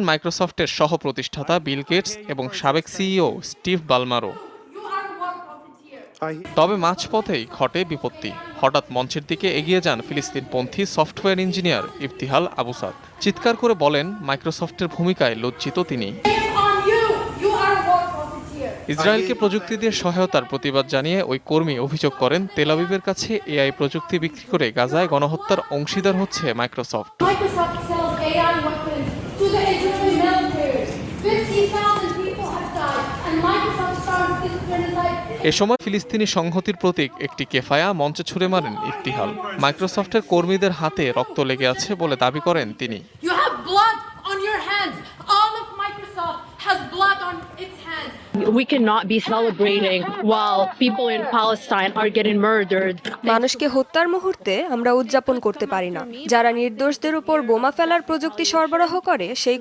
মাইক্রোসফটের সহ প্রতিষ্ঠাতা বিল গেটস এবং সাবেক সিইও স্টিভ বালমারও। তবে মাঝপথেই ঘটে বিপত্তি। হঠাৎ মঞ্চের দিকে এগিয়ে যান ফিলিস্তিনপন্থী সফটওয়্যার ইঞ্জিনিয়ার ইফতিহাল আবুসাদ। চিৎকার করে বলেন মাইক্রোসফটের ভূমিকায় লজ্জিত তিনি। ইসরায়েলকে প্রযুক্তি দিয়ে সহায়তার প্রতিবাদ জানিয়ে ওই কর্মী অভিযোগ করেন তেল আবিবের কাছে এআই প্রযুক্তি বিক্রি করে গাজায় গণহত্যার অংশীদার হচ্ছে মাইক্রোসফট। এ সময় ফিলিস্তিনি সংহতির প্রতীক একটি কেফায়া মঞ্চে ছুড়ে মারেন ইফতিহাল। মাইক্রোসফটের কর্মীদের হাতে রক্ত লেগে আছে বলে দাবি করেন তিনি। We cannot be celebrating while people in Palestine are getting murdered. মানুষকে হত্যার মুহূর্তে আমরা উদযাপন করতে পারি না। যারা নির্দোষদের উপর বোমা ফেলার প্রযুক্তি সরবরাহ করে সেই